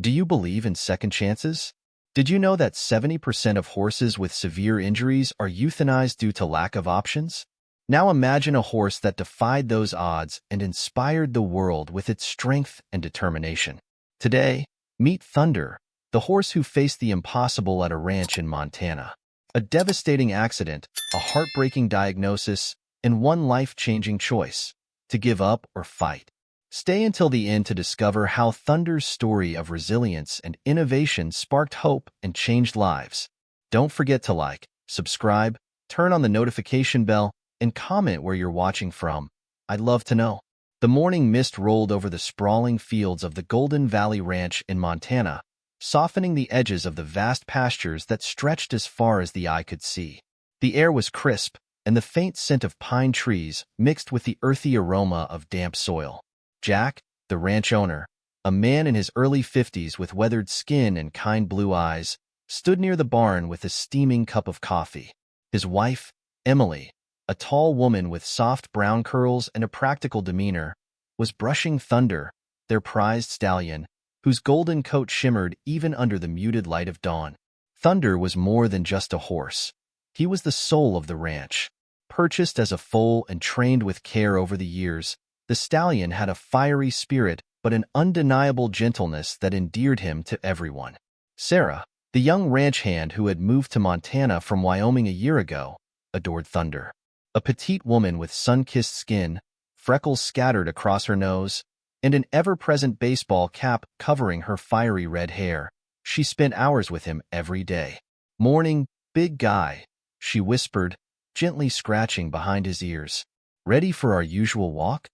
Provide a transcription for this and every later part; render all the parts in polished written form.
Do you believe in second chances? Did you know that 70% of horses with severe injuries are euthanized due to lack of options? Now imagine a horse that defied those odds and inspired the world with its strength and determination. Today, meet Thunder, the horse who faced the impossible at a ranch in Montana. A devastating accident, a heartbreaking diagnosis, and one life-changing choice: to give up or fight. Stay until the end to discover how Thunder's story of resilience and innovation sparked hope and changed lives. Don't forget to like, subscribe, turn on the notification bell, and comment where you're watching from. I'd love to know. The morning mist rolled over the sprawling fields of the Golden Valley Ranch in Montana, softening the edges of the vast pastures that stretched as far as the eye could see. The air was crisp, and the faint scent of pine trees mixed with the earthy aroma of damp soil. Jack, the ranch owner, a man in his early 50s with weathered skin and kind blue eyes, stood near the barn with a steaming cup of coffee. His wife, Emily, a tall woman with soft brown curls and a practical demeanor, was brushing Thunder, their prized stallion, whose golden coat shimmered even under the muted light of dawn. Thunder was more than just a horse. He was the soul of the ranch. Purchased as a foal and trained with care over the years, the stallion had a fiery spirit but an undeniable gentleness that endeared him to everyone. Sarah, the young ranch hand who had moved to Montana from Wyoming a year ago, adored Thunder. A petite woman with sun-kissed skin, freckles scattered across her nose, and an ever-present baseball cap covering her fiery red hair, she spent hours with him every day. "Morning, big guy," she whispered, gently scratching behind his ears. "Ready for our usual walk?"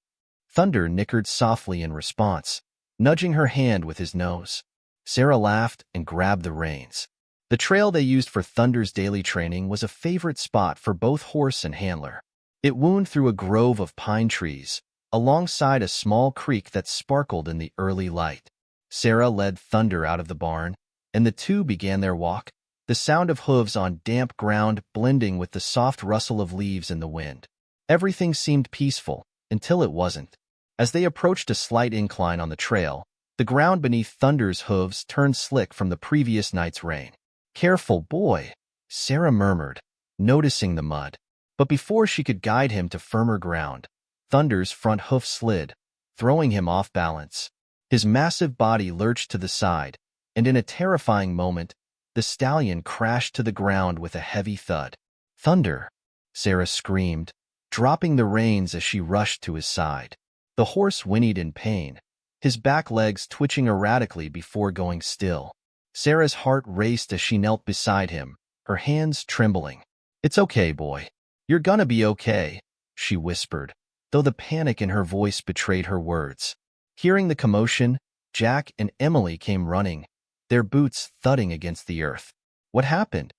Thunder nickered softly in response, nudging her hand with his nose. Sarah laughed and grabbed the reins. The trail they used for Thunder's daily training was a favorite spot for both horse and handler. It wound through a grove of pine trees, alongside a small creek that sparkled in the early light. Sarah led Thunder out of the barn, and the two began their walk, the sound of hooves on damp ground blending with the soft rustle of leaves in the wind. Everything seemed peaceful, until it wasn't. As they approached a slight incline on the trail, the ground beneath Thunder's hooves turned slick from the previous night's rain. "Careful, boy," Sarah murmured, noticing the mud. But before she could guide him to firmer ground, Thunder's front hoof slid, throwing him off balance. His massive body lurched to the side, and in a terrifying moment, the stallion crashed to the ground with a heavy thud. "Thunder!" Sarah screamed, dropping the reins as she rushed to his side. The horse whinnied in pain, his back legs twitching erratically before going still. Sarah's heart raced as she knelt beside him, her hands trembling. "It's okay, boy. You're gonna be okay," she whispered, though the panic in her voice betrayed her words. Hearing the commotion, Jack and Emily came running, their boots thudding against the earth. "What happened?"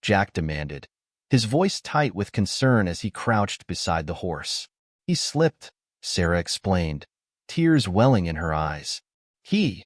Jack demanded, his voice tight with concern as he crouched beside the horse. "He slipped," Sarah explained, tears welling in her eyes. He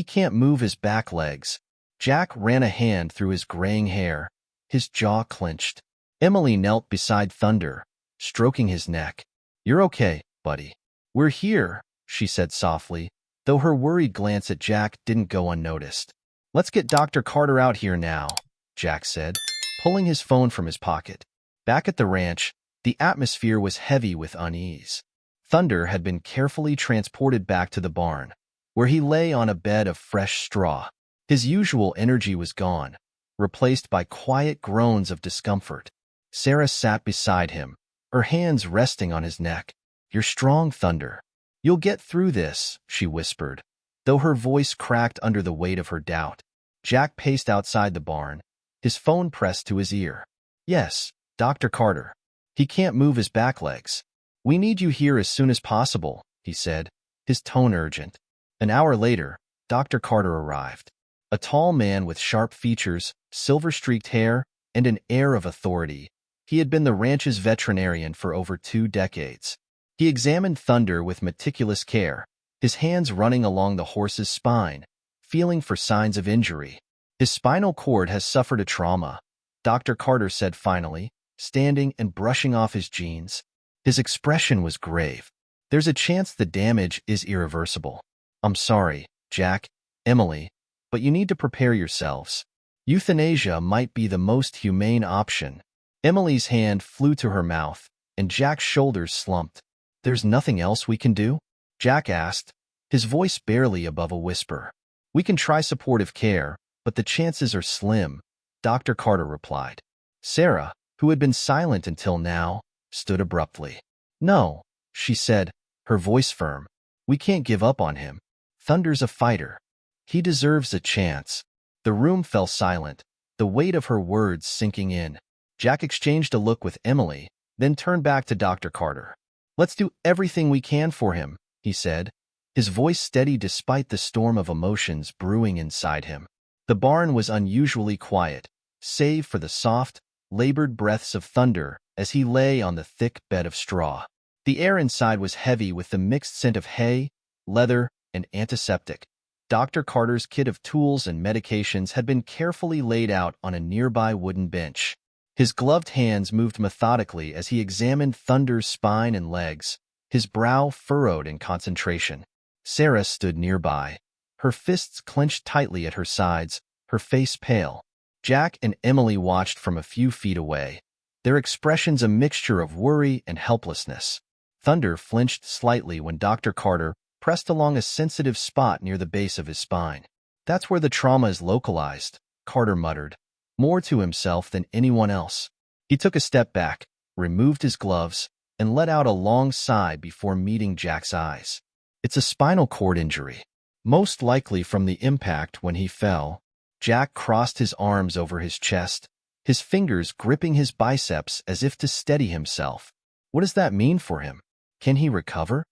can't move his back legs." Jack ran a hand through his graying hair, his jaw clenched. Emily knelt beside Thunder, stroking his neck. "You're okay, buddy. We're here," she said softly, though her worried glance at Jack didn't go unnoticed. "Let's get Dr. Carter out here now," Jack said, pulling his phone from his pocket. Back at the ranch, the atmosphere was heavy with unease. Thunder had been carefully transported back to the barn, where he lay on a bed of fresh straw. His usual energy was gone, replaced by quiet groans of discomfort. Sarah sat beside him, her hands resting on his neck. "You're strong, Thunder. You'll get through this," she whispered, though her voice cracked under the weight of her doubt. Jack paced outside the barn, his phone pressed to his ear. "Yes, Dr. Carter. He can't move his back legs. We need you here as soon as possible," he said, his tone urgent. An hour later, Dr. Carter arrived. A tall man with sharp features, silver-streaked hair, and an air of authority. He had been the ranch's veterinarian for over 2 decades. He examined Thunder with meticulous care, his hands running along the horse's spine, feeling for signs of injury. "His spinal cord has suffered a trauma," Dr. Carter said finally, standing and brushing off his jeans. His expression was grave. "There's a chance the damage is irreversible." "I'm sorry, Jack," Emily, but you need to prepare yourselves. Euthanasia might be the most humane option. Emily's hand flew to her mouth, and Jack's shoulders slumped. There's nothing else we can do? Jack asked, his voice barely above a whisper. We can try supportive care, but the chances are slim, Dr. Carter replied. Sarah, who had been silent until now, stood abruptly. No, she said, her voice firm. We can't give up on him. Thunder's a fighter. He deserves a chance. The room fell silent, the weight of her words sinking in. Jack exchanged a look with Emily, then turned back to Dr. Carter. Let's do everything we can for him, he said, his voice steady despite the storm of emotions brewing inside him. The barn was unusually quiet, save for the soft, labored breaths of Thunder as he lay on the thick bed of straw. The air inside was heavy with the mixed scent of hay, leather, and antiseptic. Dr. Carter's kit of tools and medications had been carefully laid out on a nearby wooden bench. His gloved hands moved methodically as he examined Thunder's spine and legs, his brow furrowed in concentration. Sarah stood nearby, her fists clenched tightly at her sides, her face pale. Jack and Emily watched from a few feet away, their expressions a mixture of worry and helplessness. Thunder flinched slightly when Dr. Carter pressed along a sensitive spot near the base of his spine. That's where the trauma is localized, Carter muttered, more to himself than anyone else. He took a step back, removed his gloves, and let out a long sigh before meeting Jack's eyes. It's a spinal cord injury, most likely from the impact when he fell. Jack crossed his arms over his chest, his fingers gripping his biceps as if to steady himself. What does that mean for him? Can he recover?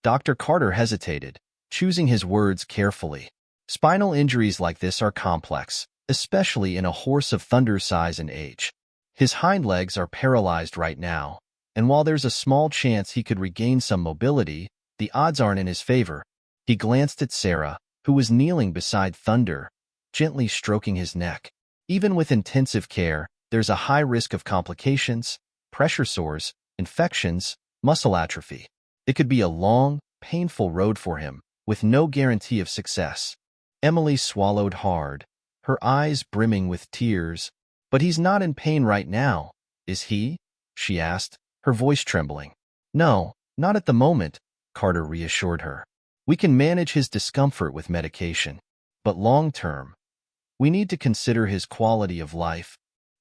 Dr. Carter hesitated, choosing his words carefully. Spinal injuries like this are complex, especially in a horse of Thunder's size and age. His hind legs are paralyzed right now, and while there's a small chance he could regain some mobility, the odds aren't in his favor. He glanced at Sarah, who was kneeling beside Thunder, gently stroking his neck. Even with intensive care, there's a high risk of complications, pressure sores, infections, muscle atrophy. It could be a long, painful road for him, with no guarantee of success. Emily swallowed hard, her eyes brimming with tears. But he's not in pain right now, is he? She asked, her voice trembling. No, not at the moment, Carter reassured her. We can manage his discomfort with medication, but long-term, we need to consider his quality of life.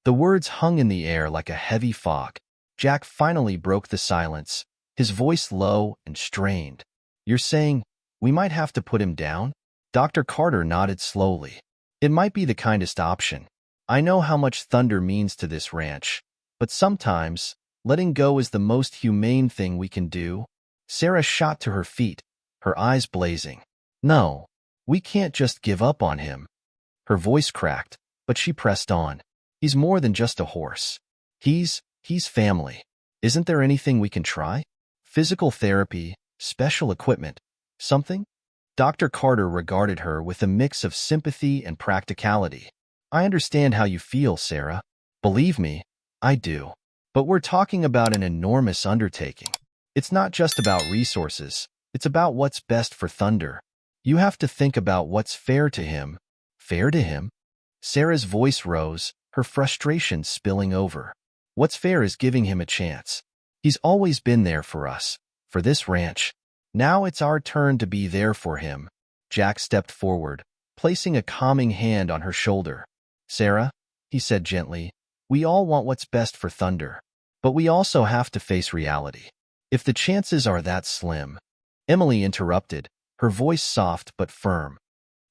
The words hung in the air like a heavy fog. Jack finally broke the silence, his voice low and strained. You're saying we might have to put him down? Dr. Carter nodded slowly. It might be the kindest option. I know how much Thunder means to this ranch, but sometimes letting go is the most humane thing we can do. Sarah shot to her feet, her eyes blazing. No, we can't just give up on him. Her voice cracked, but she pressed on. He's more than just a horse. He's family. Isn't there anything we can try? Physical therapy, special equipment, something? Dr. Carter regarded her with a mix of sympathy and practicality. I understand how you feel, Sarah. Believe me, I do. But we're talking about an enormous undertaking. It's not just about resources. It's about what's best for Thunder. You have to think about what's fair to him. Fair to him? Sarah's voice rose, her frustration spilling over. What's fair is giving him a chance. He's always been there for us, for this ranch. Now it's our turn to be there for him. Jack stepped forward, placing a calming hand on her shoulder. Sarah, he said gently, we all want what's best for Thunder, but we also have to face reality. If the chances are that slim. Emily interrupted, her voice soft but firm.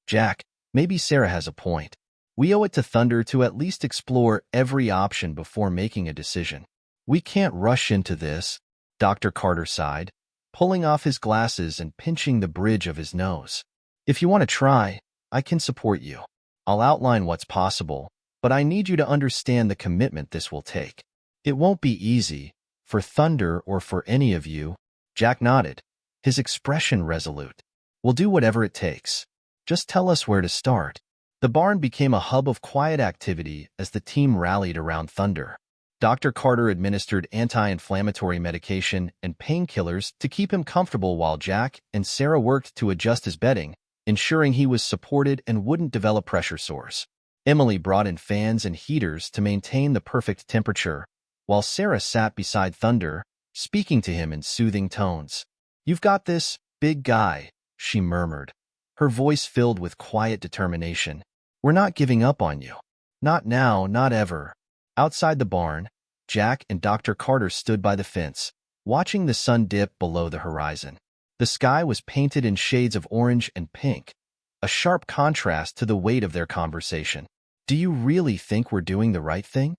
Jack, maybe Sarah has a point. We owe it to Thunder to at least explore every option before making a decision. We can't rush into this, Dr. Carter sighed, pulling off his glasses and pinching the bridge of his nose. If you want to try, I can support you. I'll outline what's possible, but I need you to understand the commitment this will take. It won't be easy, for Thunder or for any of you. Jack nodded, his expression resolute. We'll do whatever it takes. Just tell us where to start. The barn became a hub of quiet activity as the team rallied around Thunder. Dr. Carter administered anti-inflammatory medication and painkillers to keep him comfortable while Jack and Sarah worked to adjust his bedding, ensuring he was supported and wouldn't develop pressure sores. Emily brought in fans and heaters to maintain the perfect temperature, while Sarah sat beside Thunder, speaking to him in soothing tones. "You've got this, big guy," she murmured, her voice filled with quiet determination. "We're not giving up on you. Not now, not ever." Outside the barn, Jack and Dr. Carter stood by the fence, watching the sun dip below the horizon. The sky was painted in shades of orange and pink, a sharp contrast to the weight of their conversation. "Do you really think we're doing the right thing?"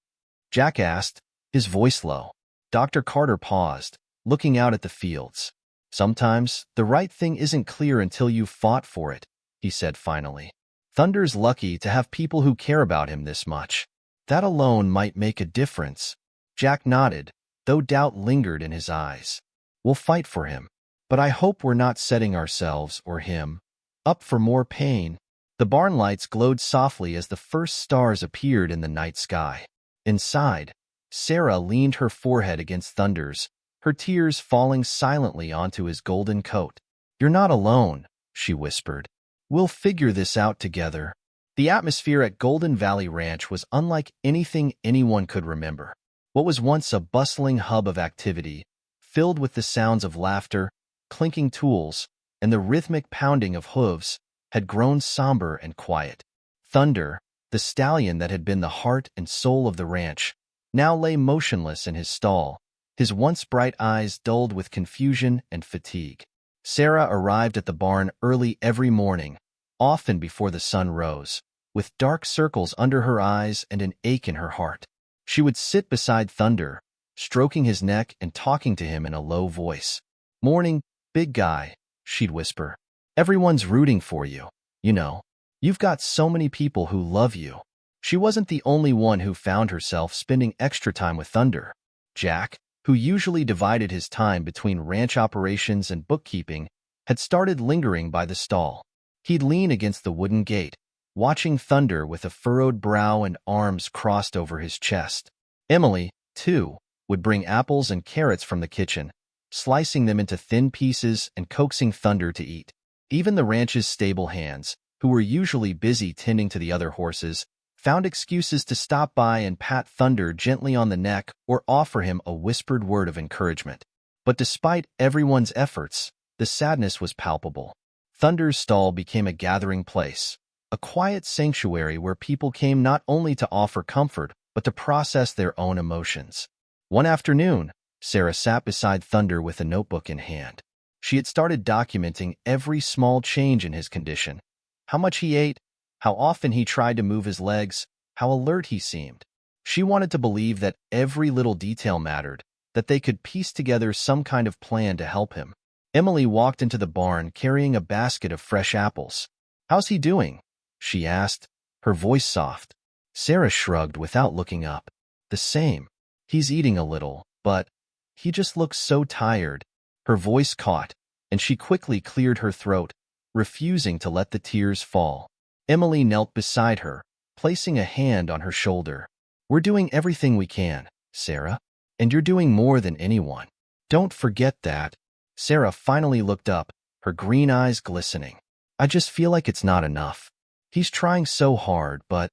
Jack asked, his voice low. Dr. Carter paused, looking out at the fields. "Sometimes, the right thing isn't clear until you've fought for it," he said finally. "Thunder's lucky to have people who care about him this much. That alone might make a difference." Jack nodded, though doubt lingered in his eyes. "We'll fight for him. But I hope we're not setting ourselves, or him, up for more pain." The barn lights glowed softly as the first stars appeared in the night sky. Inside, Sarah leaned her forehead against Thunder's, her tears falling silently onto his golden coat. "You're not alone," she whispered. "We'll figure this out together." The atmosphere at Golden Valley Ranch was unlike anything anyone could remember. What was once a bustling hub of activity, filled with the sounds of laughter, clinking tools, and the rhythmic pounding of hooves, had grown somber and quiet. Thunder, the stallion that had been the heart and soul of the ranch, now lay motionless in his stall, his once bright eyes dulled with confusion and fatigue. Sarah arrived at the barn early every morning, often before the sun rose, with dark circles under her eyes and an ache in her heart. She would sit beside Thunder, stroking his neck and talking to him in a low voice. "Morning, big guy," she'd whisper. "Everyone's rooting for you, you know. You've got so many people who love you." She wasn't the only one who found herself spending extra time with Thunder. Jack, who usually divided his time between ranch operations and bookkeeping, had started lingering by the stall. He'd lean against the wooden gate, watching Thunder with a furrowed brow and arms crossed over his chest. Emily, too, would bring apples and carrots from the kitchen, slicing them into thin pieces and coaxing Thunder to eat. Even the ranch's stable hands, who were usually busy tending to the other horses, found excuses to stop by and pat Thunder gently on the neck or offer him a whispered word of encouragement. But despite everyone's efforts, the sadness was palpable. Thunder's stall became a gathering place, a quiet sanctuary where people came not only to offer comfort, but to process their own emotions. One afternoon, Sarah sat beside Thunder with a notebook in hand. She had started documenting every small change in his condition: how much he ate, how often he tried to move his legs, how alert he seemed. She wanted to believe that every little detail mattered, that they could piece together some kind of plan to help him. Emily walked into the barn carrying a basket of fresh apples. "How's he doing?" she asked, her voice soft. Sarah shrugged without looking up. "The same. He's eating a little, but he just looks so tired." Her voice caught, and she quickly cleared her throat, refusing to let the tears fall. Emily knelt beside her, placing a hand on her shoulder. "We're doing everything we can, Sarah, and you're doing more than anyone. Don't forget that." Sarah finally looked up, her green eyes glistening. "I just feel like it's not enough. He's trying so hard, but—"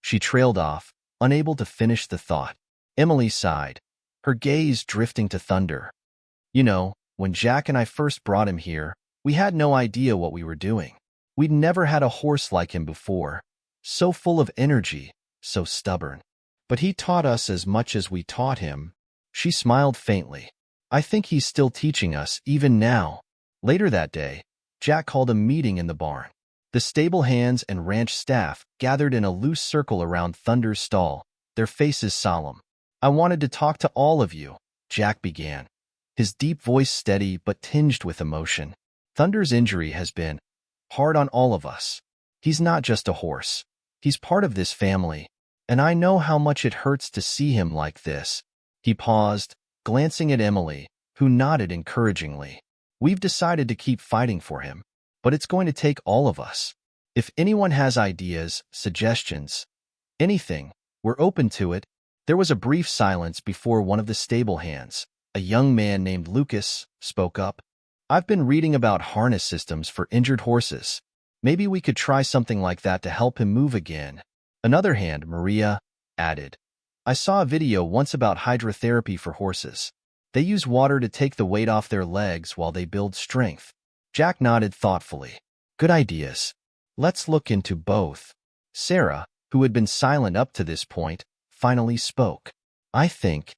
She trailed off, unable to finish the thought. Emily sighed, her gaze drifting to Thunder. "You know, when Jack and I first brought him here, we had no idea what we were doing. We'd never had a horse like him before, so full of energy, so stubborn. But he taught us as much as we taught him." She smiled faintly. "I think he's still teaching us, even now." Later that day, Jack called a meeting in the barn. The stable hands and ranch staff gathered in a loose circle around Thunder's stall, their faces solemn. "I wanted to talk to all of you," Jack began, his deep voice steady but tinged with emotion. "Thunder's injury has been hard on all of us. He's not just a horse. He's part of this family, and I know how much it hurts to see him like this." He paused, glancing at Emily, who nodded encouragingly. "We've decided to keep fighting for him, but it's going to take all of us. If anyone has ideas, suggestions, anything, we're open to it." There was a brief silence before one of the stable hands, a young man named Lucas, spoke up. "I've been reading about harness systems for injured horses. Maybe we could try something like that to help him move again. Another hand, Maria added. I saw a video once about hydrotherapy for horses. They use water to take the weight off their legs while they build strength. Jack nodded thoughtfully. Good ideas. Let's look into both. Sarah, who had been silent up to this point, finally spoke. I think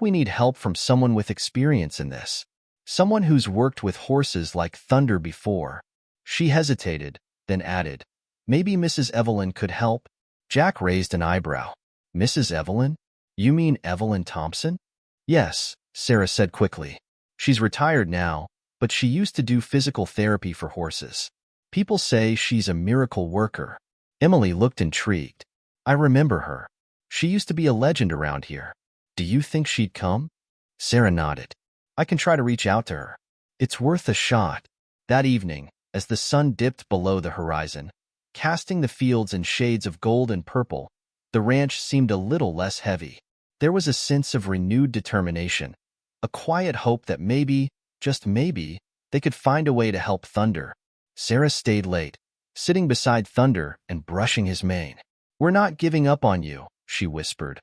we need help from someone with experience in this. Someone who's worked with horses like Thunder before. She hesitated, then added, maybe Mrs. Evelyn could help? Jack raised an eyebrow. Mrs. Evelyn? You mean Evelyn Thompson? Yes, Sarah said quickly. She's retired now, but she used to do physical therapy for horses. People say she's a miracle worker. Emily looked intrigued. I remember her. She used to be a legend around here. Do you think she'd come? Sarah nodded. I can try to reach out to her. It's worth a shot. That evening, as the sun dipped below the horizon, casting the fields in shades of gold and purple, the ranch seemed a little less heavy. There was a sense of renewed determination, a quiet hope that maybe, just maybe, they could find a way to help Thunder. Sarah stayed late, sitting beside Thunder and brushing his mane. We're not giving up on you, she whispered,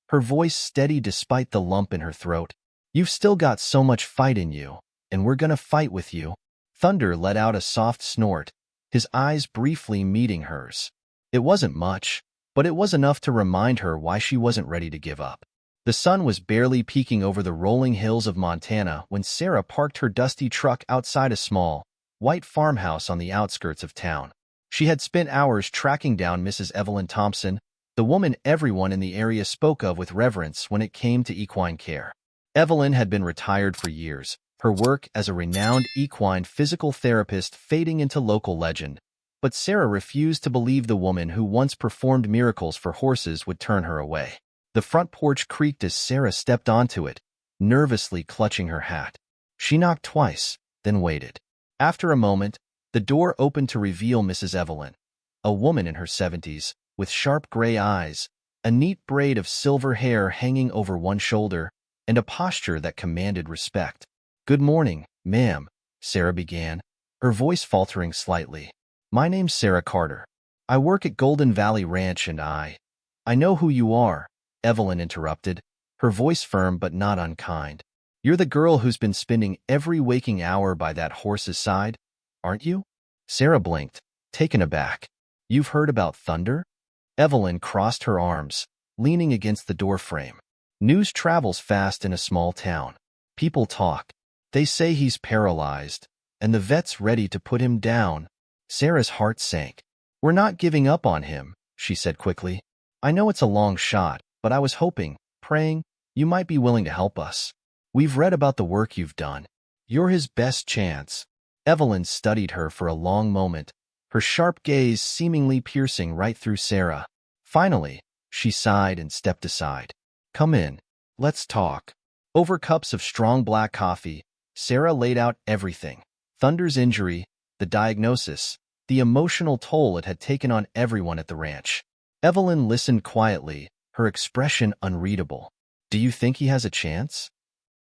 her voice steady despite the lump in her throat. You've still got so much fight in you, and we're gonna fight with you. Thunder let out a soft snort, his eyes briefly meeting hers. It wasn't much, but it was enough to remind her why she wasn't ready to give up. The sun was barely peeking over the rolling hills of Montana when Sarah parked her dusty truck outside a small, white farmhouse on the outskirts of town. She had spent hours tracking down Mrs. Evelyn Thompson, the woman everyone in the area spoke of with reverence when it came to equine care. Evelyn had been retired for years, her work as a renowned equine physical therapist fading into local legend. But Sarah refused to believe the woman who once performed miracles for horses would turn her away. The front porch creaked as Sarah stepped onto it, nervously clutching her hat. She knocked twice, then waited. After a moment, the door opened to reveal Mrs. Evelyn, a woman in her 70s, with sharp gray eyes, a neat braid of silver hair hanging over one shoulder, and a posture that commanded respect. Good morning, ma'am, Sarah began, her voice faltering slightly. My name's Sarah Carter. I work at Golden Valley Ranch and I know who you are, Evelyn interrupted, her voice firm but not unkind. You're the girl who's been spending every waking hour by that horse's side, aren't you? Sarah blinked, taken aback. You've heard about Thunder? Evelyn crossed her arms, leaning against the doorframe. News travels fast in a small town. People talk. They say he's paralyzed, and the vet's ready to put him down. Sarah's heart sank. We're not giving up on him, she said quickly. I know it's a long shot, but I was hoping, praying, you might be willing to help us. We've read about the work you've done. You're his best chance. Evelyn studied her for a long moment, her sharp gaze seemingly piercing right through Sarah. Finally, she sighed and stepped aside. Come in. Let's talk. Over cups of strong black coffee, Sarah laid out everything. Thunder's injury, the diagnosis, the emotional toll it had taken on everyone at the ranch. Evelyn listened quietly, her expression unreadable. Do you think he has a chance?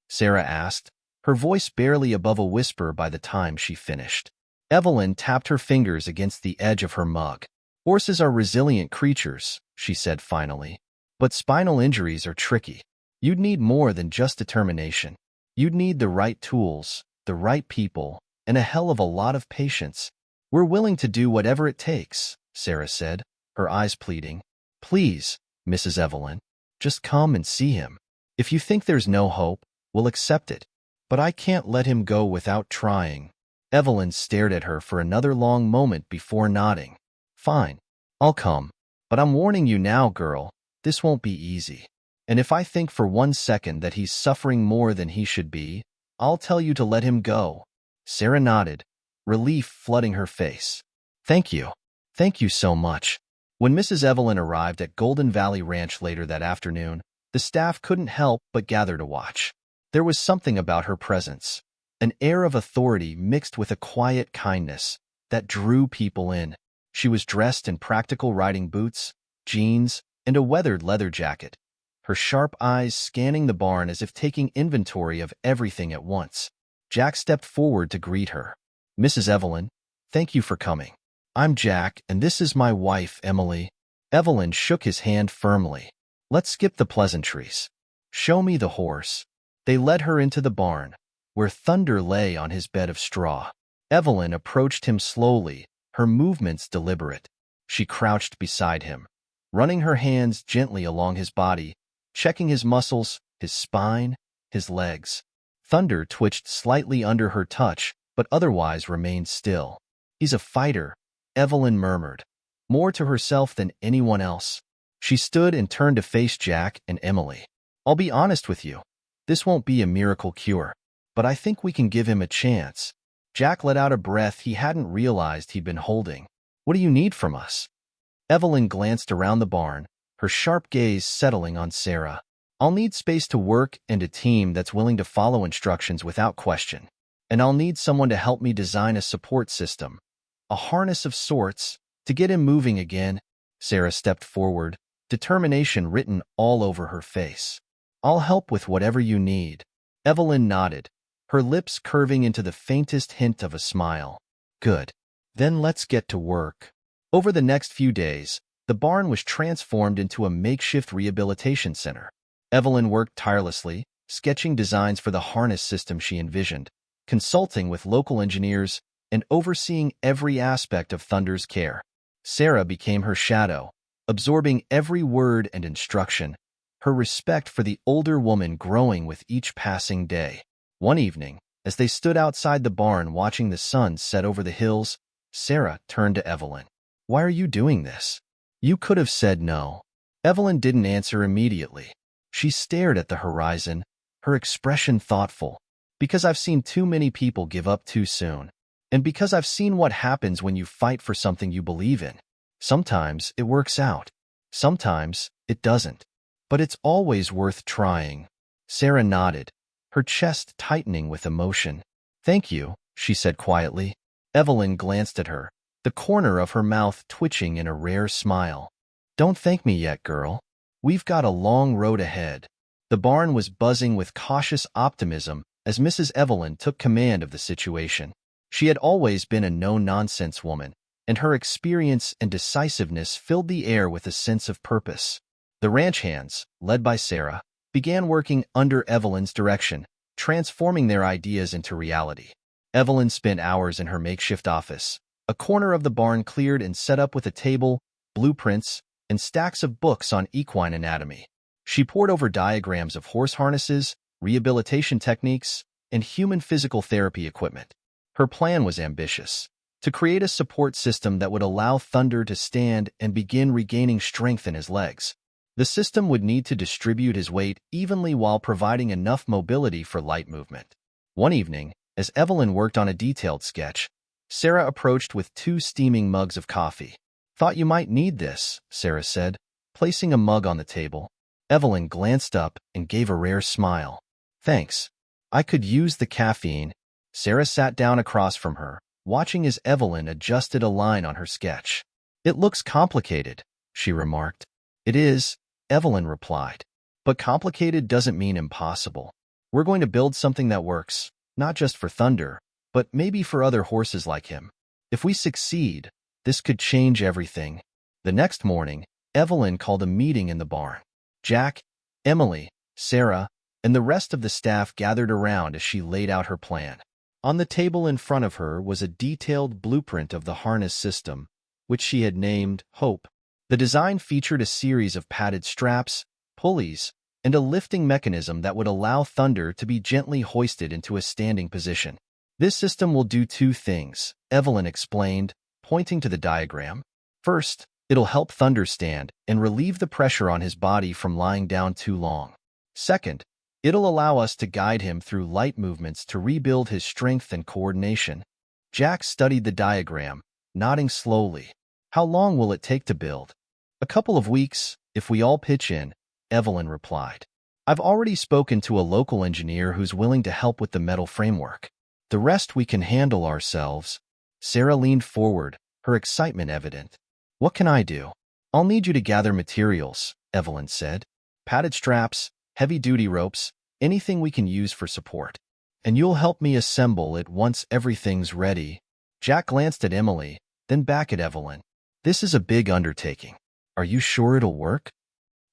Sarah asked, her voice barely above a whisper by the time she finished. Evelyn tapped her fingers against the edge of her mug. Horses are resilient creatures, she said finally. But spinal injuries are tricky. You'd need more than just determination. You'd need the right tools, the right people, and a hell of a lot of patience. We're willing to do whatever it takes, Sarah said, her eyes pleading. Please, Mrs. Evelyn, just come and see him. If you think there's no hope, we'll accept it. But I can't let him go without trying. Evelyn stared at her for another long moment before nodding. Fine, I'll come. But I'm warning you now, girl, this won't be easy. And if I think for 1 second that he's suffering more than he should be, I'll tell you to let him go. Sarah nodded, relief flooding her face. Thank you. Thank you so much. When Mrs. Evelyn arrived at Golden Valley Ranch later that afternoon, the staff couldn't help but gather to watch. There was something about her presence, an air of authority mixed with a quiet kindness, that drew people in. She was dressed in practical riding boots, jeans, and a weathered leather jacket, her sharp eyes scanning the barn as if taking inventory of everything at once. Jack stepped forward to greet her. Mrs. Evelyn, thank you for coming. I'm Jack, and this is my wife, Emily. Evelyn shook his hand firmly. Let's skip the pleasantries. Show me the horse. They led her into the barn, where Thunder lay on his bed of straw. Evelyn approached him slowly, her movements deliberate. She crouched beside him, running her hands gently along his body, checking his muscles, his spine, his legs. Thunder twitched slightly under her touch, but otherwise remained still. He's a fighter, Evelyn murmured, more to herself than anyone else. She stood and turned to face Jack and Emily. I'll be honest with you. This won't be a miracle cure, but I think we can give him a chance. Jack let out a breath he hadn't realized he'd been holding. What do you need from us? Evelyn glanced around the barn, her sharp gaze settling on Sarah. I'll need space to work and a team that's willing to follow instructions without question. And I'll need someone to help me design a support system, a harness of sorts, to get him moving again. Sarah stepped forward, determination written all over her face. I'll help with whatever you need. Evelyn nodded, her lips curving into the faintest hint of a smile. Good. Then let's get to work. Over the next few days, the barn was transformed into a makeshift rehabilitation center. Evelyn worked tirelessly, sketching designs for the harness system she envisioned, consulting with local engineers, and overseeing every aspect of Thunder's care. Sarah became her shadow, absorbing every word and instruction, her respect for the older woman growing with each passing day. One evening, as they stood outside the barn watching the sun set over the hills, Sarah turned to Evelyn. Why are you doing this? You could have said no. Evelyn didn't answer immediately. She stared at the horizon, her expression thoughtful. Because I've seen too many people give up too soon. And because I've seen what happens when you fight for something you believe in. Sometimes it works out. Sometimes it doesn't. But it's always worth trying. Sarah nodded, her chest tightening with emotion. Thank you, she said quietly. Evelyn glanced at her, the corner of her mouth twitching in a rare smile. Don't thank me yet, girl. We've got a long road ahead. The barn was buzzing with cautious optimism as Mrs. Evelyn took command of the situation. She had always been a no-nonsense woman, and her experience and decisiveness filled the air with a sense of purpose. The ranch hands, led by Sarah, began working under Evelyn's direction, transforming their ideas into reality. Evelyn spent hours in her makeshift office, a corner of the barn cleared and set up with a table, blueprints, and stacks of books on equine anatomy. She pored over diagrams of horse harnesses, rehabilitation techniques, and human physical therapy equipment. Her plan was ambitious, to create a support system that would allow Thunder to stand and begin regaining strength in his legs. The system would need to distribute his weight evenly while providing enough mobility for light movement. One evening, as Evelyn worked on a detailed sketch, Sarah approached with 2 steaming mugs of coffee. Thought you might need this, Sarah said, placing a mug on the table. Evelyn glanced up and gave a rare smile. Thanks. I could use the caffeine. Sarah sat down across from her, watching as Evelyn adjusted a line on her sketch. It looks complicated, she remarked. It is, Evelyn replied. But complicated doesn't mean impossible. We're going to build something that works, not just for Thunder, but maybe for other horses like him. If we succeed, this could change everything. The next morning, Evelyn called a meeting in the barn. Jack, Emily, Sarah, and the rest of the staff gathered around as she laid out her plan. On the table in front of her was a detailed blueprint of the harness system, which she had named Hope. The design featured a series of padded straps, pulleys, and a lifting mechanism that would allow Thunder to be gently hoisted into a standing position. This system will do 2 things, Evelyn explained, pointing to the diagram. First, it'll help Thunder stand and relieve the pressure on his body from lying down too long. Second, it'll allow us to guide him through light movements to rebuild his strength and coordination. Jack studied the diagram, nodding slowly. How long will it take to build? A couple of weeks, if we all pitch in, Evelyn replied. I've already spoken to a local engineer who's willing to help with the metal framework. The rest we can handle ourselves. Sarah leaned forward, her excitement evident. What can I do? I'll need you to gather materials, Evelyn said. Padded straps, heavy-duty ropes, anything we can use for support. And you'll help me assemble it once everything's ready. Jack glanced at Emily, then back at Evelyn. "This is a big undertaking. Are you sure it'll work?"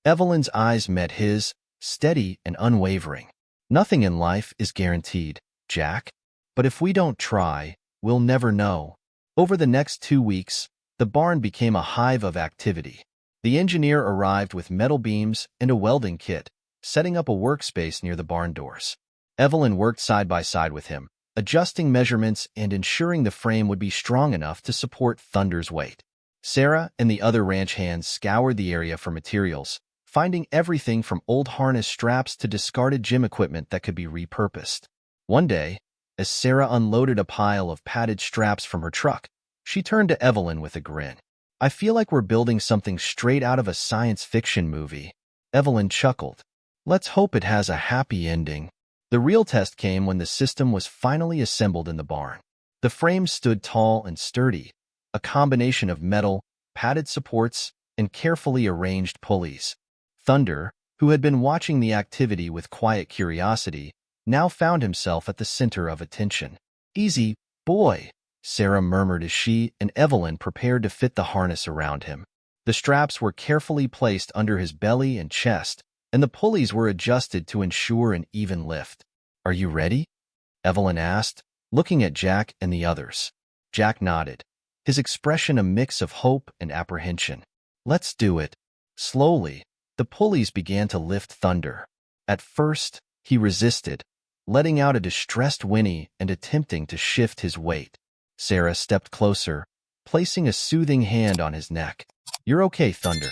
Evelyn's eyes met his, steady and unwavering. "Nothing in life is guaranteed, Jack. But if we don't try, we'll never know." Over the next 2 weeks, the barn became a hive of activity. The engineer arrived with metal beams and a welding kit, setting up a workspace near the barn doors. Evelyn worked side by side with him, adjusting measurements and ensuring the frame would be strong enough to support Thunder's weight. Sarah and the other ranch hands scoured the area for materials, finding everything from old harness straps to discarded gym equipment that could be repurposed. One day, as Sarah unloaded a pile of padded straps from her truck, she turned to Evelyn with a grin. "I feel like we're building something straight out of a science fiction movie." Evelyn chuckled. "Let's hope it has a happy ending." The real test came when the system was finally assembled in the barn. The frame stood tall and sturdy, a combination of metal, padded supports, and carefully arranged pulleys. Thunder, who had been watching the activity with quiet curiosity, now found himself at the center of attention. "Easy, boy," Sarah murmured as she and Evelyn prepared to fit the harness around him. The straps were carefully placed under his belly and chest, and the pulleys were adjusted to ensure an even lift. "Are you ready?" Evelyn asked, looking at Jack and the others. Jack nodded, his expression a mix of hope and apprehension. "Let's do it." Slowly, the pulleys began to lift Thunder. At first, he resisted, letting out a distressed whinny and attempting to shift his weight. Sarah stepped closer, placing a soothing hand on his neck. "You're okay, Thunder.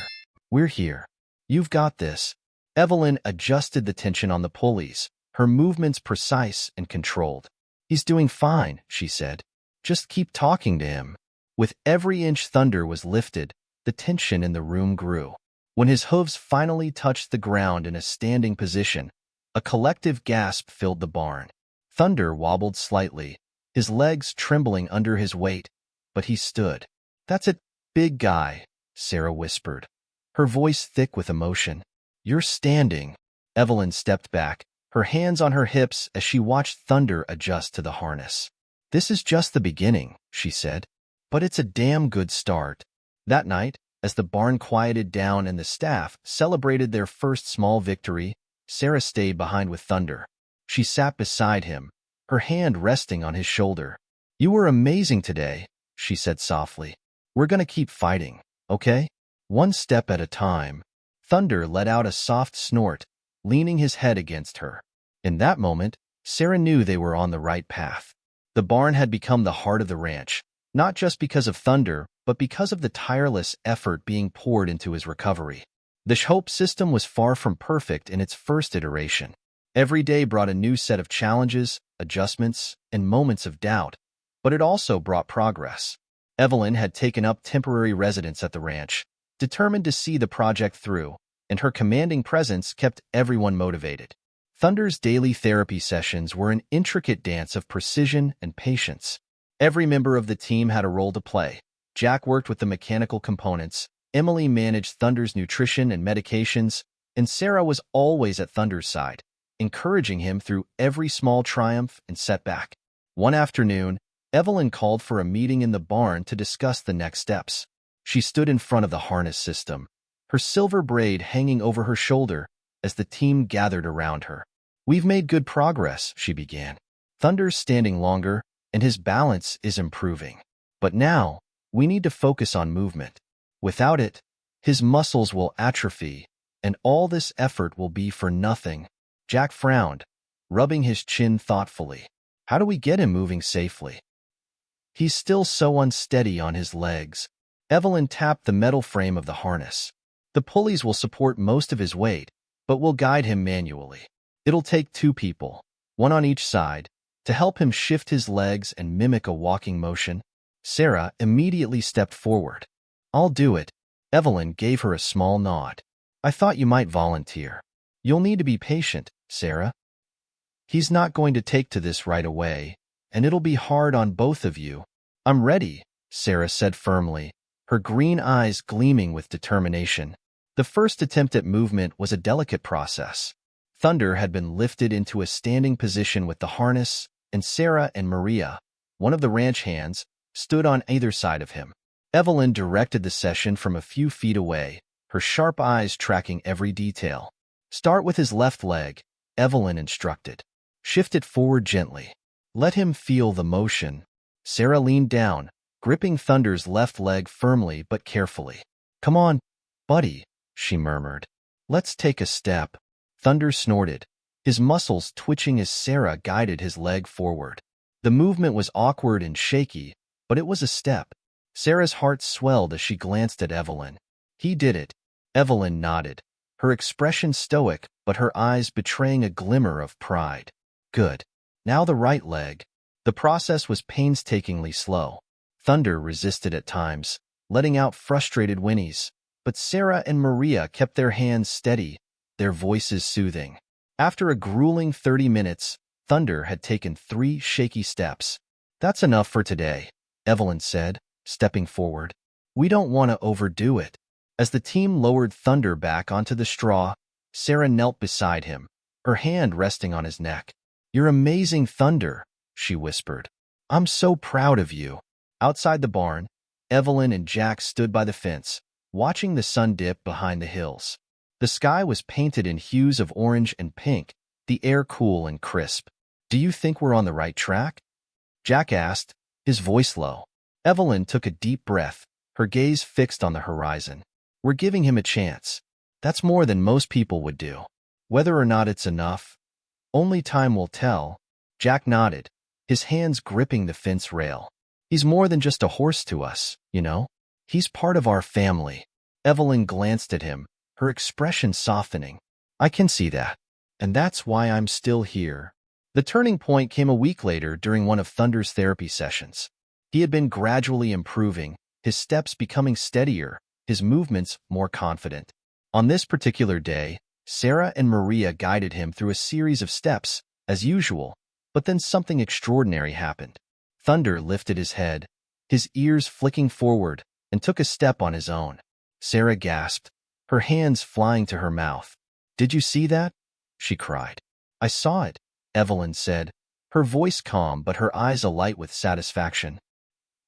We're here. You've got this." Evelyn adjusted the tension on the pulleys, her movements precise and controlled. "He's doing fine," she said. "Just keep talking to him." With every inch Thunder was lifted, the tension in the room grew. When his hooves finally touched the ground in a standing position, a collective gasp filled the barn. Thunder wobbled slightly, his legs trembling under his weight, but he stood. "That's it, big guy," Sarah whispered, her voice thick with emotion. "You're standing." Evelyn stepped back, her hands on her hips as she watched Thunder adjust to the harness. "This is just the beginning," she said, "but it's a damn good start." That night, as the barn quieted down and the staff celebrated their first small victory, Sarah stayed behind with Thunder. She sat beside him, her hand resting on his shoulder. "You were amazing today," she said softly. "We're gonna keep fighting, okay? One step at a time." Thunder let out a soft snort, leaning his head against her. In that moment, Sarah knew they were on the right path. The barn had become the heart of the ranch, not just because of Thunder, but because of the tireless effort being poured into his recovery. The Hope system was far from perfect in its first iteration. Every day brought a new set of challenges, adjustments, and moments of doubt, but it also brought progress. Evelyn had taken up temporary residence at the ranch, determined to see the project through, and her commanding presence kept everyone motivated. Thunder's daily therapy sessions were an intricate dance of precision and patience. Every member of the team had a role to play. Jack worked with the mechanical components, Emily managed Thunder's nutrition and medications, and Sarah was always at Thunder's side, encouraging him through every small triumph and setback. One afternoon, Evelyn called for a meeting in the barn to discuss the next steps. She stood in front of the harness system, her silver braid hanging over her shoulder as the team gathered around her. "We've made good progress," she began. "Thunder's standing longer, and his balance is improving. But now, we need to focus on movement. Without it, his muscles will atrophy, and all this effort will be for nothing." Jack frowned, rubbing his chin thoughtfully. "How do we get him moving safely? He's still so unsteady on his legs." Evelyn tapped the metal frame of the harness. "The pulleys will support most of his weight, but we'll guide him manually. It'll take 2 people, one on each side, to help him shift his legs and mimic a walking motion." Sarah immediately stepped forward. "I'll do it." Evelyn gave her a small nod. "I thought you might volunteer." "You'll need to be patient, Sarah. He's not going to take to this right away, and it'll be hard on both of you." "I'm ready," Sarah said firmly, her green eyes gleaming with determination. The first attempt at movement was a delicate process. Thunder had been lifted into a standing position with the harness, and Sarah and Maria, one of the ranch hands, stood on either side of him. Evelyn directed the session from a few feet away, her sharp eyes tracking every detail. "Start with his left leg," Evelyn instructed. "Shift it forward gently. Let him feel the motion." Sarah leaned down, gripping Thunder's left leg firmly but carefully. "Come on, buddy," she murmured. "Let's take a step." Thunder snorted, his muscles twitching as Sarah guided his leg forward. The movement was awkward and shaky, but it was a step. Sarah's heart swelled as she glanced at Evelyn. "He did it." Evelyn nodded, her expression stoic but her eyes betraying a glimmer of pride. "Good. Now the right leg." The process was painstakingly slow. Thunder resisted at times, letting out frustrated whinnies, but Sarah and Maria kept their hands steady, their voices soothing. After a grueling 30 minutes, Thunder had taken 3 shaky steps. "That's enough for today," Evelyn said, stepping forward. "We don't want to overdo it." As the team lowered Thunder back onto the straw, Sarah knelt beside him, her hand resting on his neck. "You're amazing, Thunder," she whispered. "I'm so proud of you." Outside the barn, Evelyn and Jack stood by the fence, watching the sun dip behind the hills. The sky was painted in hues of orange and pink, the air cool and crisp. "Do you think we're on the right track?" Jack asked, his voice low. Evelyn took a deep breath, her gaze fixed on the horizon. "We're giving him a chance. That's more than most people would do. Whether or not it's enough, only time will tell." Jack nodded, his hands gripping the fence rail. "He's more than just a horse to us, you know? He's part of our family." Evelyn glanced at him, her expression softening. "I can see that. And that's why I'm still here." The turning point came a week later during one of Thunder's therapy sessions. He had been gradually improving, his steps becoming steadier, his movements more confident. On this particular day, Sarah and Maria guided him through a series of steps, as usual, but then something extraordinary happened. Thunder lifted his head, his ears flicking forward, and took a step on his own. Sarah gasped, her hands flying to her mouth. "Did you see that?" she cried. "I saw it," Evelyn said, her voice calm but her eyes alight with satisfaction.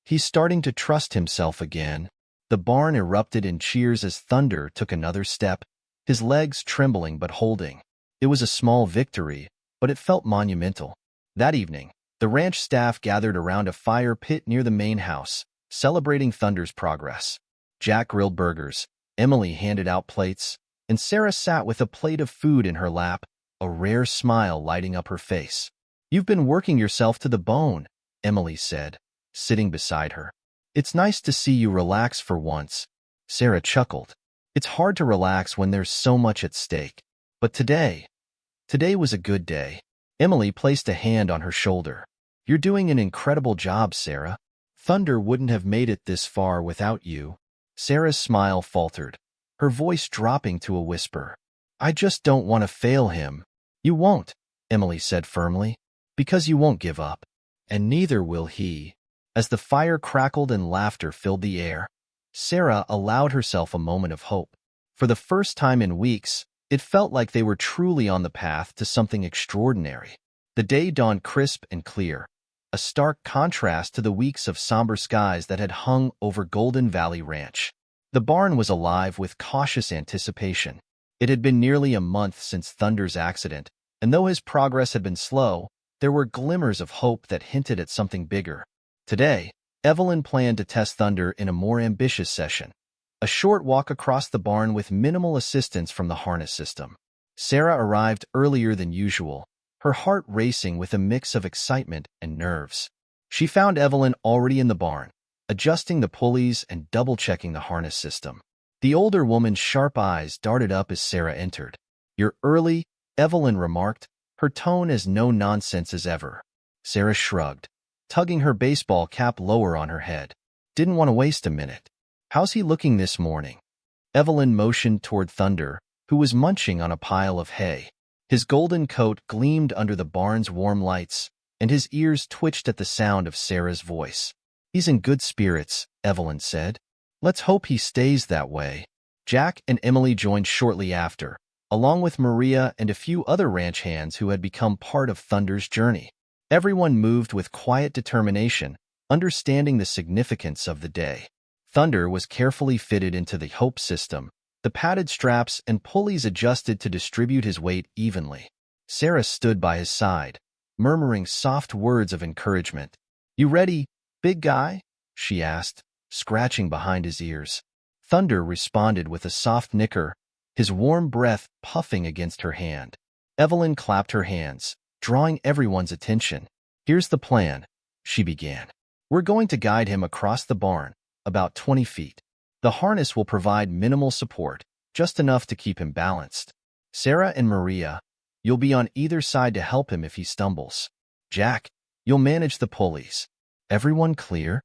"He's starting to trust himself again." The barn erupted in cheers as Thunder took another step, his legs trembling but holding. It was a small victory, but it felt monumental. That evening, the ranch staff gathered around a fire pit near the main house, celebrating Thunder's progress. Jack grilled burgers, Emily handed out plates, and Sarah sat with a plate of food in her lap, a rare smile lighting up her face. "You've been working yourself to the bone," Emily said, sitting beside her. "It's nice to see you relax for once." Sarah chuckled. "It's hard to relax when there's so much at stake. But today was a good day." Emily placed a hand on her shoulder. "You're doing an incredible job, Sarah. Thunder wouldn't have made it this far without you." Sarah's smile faltered, her voice dropping to a whisper. "I just don't want to fail him." "You won't," Emily said firmly, "because you won't give up. And neither will he." As the fire crackled and laughter filled the air, Sarah allowed herself a moment of hope. For the first time in weeks, it felt like they were truly on the path to something extraordinary. The day dawned crisp and clear, a stark contrast to the weeks of somber skies that had hung over Golden Valley Ranch. The barn was alive with cautious anticipation. It had been nearly a month since Thunder's accident, and though his progress had been slow, there were glimmers of hope that hinted at something bigger. Today, Evelyn planned to test Thunder in a more ambitious session, a short walk across the barn with minimal assistance from the harness system. Sarah arrived earlier than usual, her heart racing with a mix of excitement and nerves. She found Evelyn already in the barn, adjusting the pulleys and double-checking the harness system. The older woman's sharp eyes darted up as Sarah entered. "You're early," Evelyn remarked, her tone as no-nonsense as ever. Sarah shrugged, tugging her baseball cap lower on her head. "Didn't want to waste a minute." "How's he looking this morning?" Evelyn motioned toward Thunder, who was munching on a pile of hay. His golden coat gleamed under the barn's warm lights, and his ears twitched at the sound of Sarah's voice. "He's in good spirits," Evelyn said. "Let's hope he stays that way." Jack and Emily joined shortly after, along with Maria and a few other ranch hands who had become part of Thunder's journey. Everyone moved with quiet determination, understanding the significance of the day. Thunder was carefully fitted into the Hope system, the padded straps and pulleys adjusted to distribute his weight evenly. Sarah stood by his side, murmuring soft words of encouragement. "You ready, big guy?" she asked, scratching behind his ears. Thunder responded with a soft nicker, his warm breath puffing against her hand. Evelyn clapped her hands, drawing everyone's attention. "Here's the plan," she began. "We're going to guide him across the barn, about 20 feet. The harness will provide minimal support, just enough to keep him balanced. Sarah and Maria, you'll be on either side to help him if he stumbles. Jack, you'll manage the pulleys. Everyone clear?"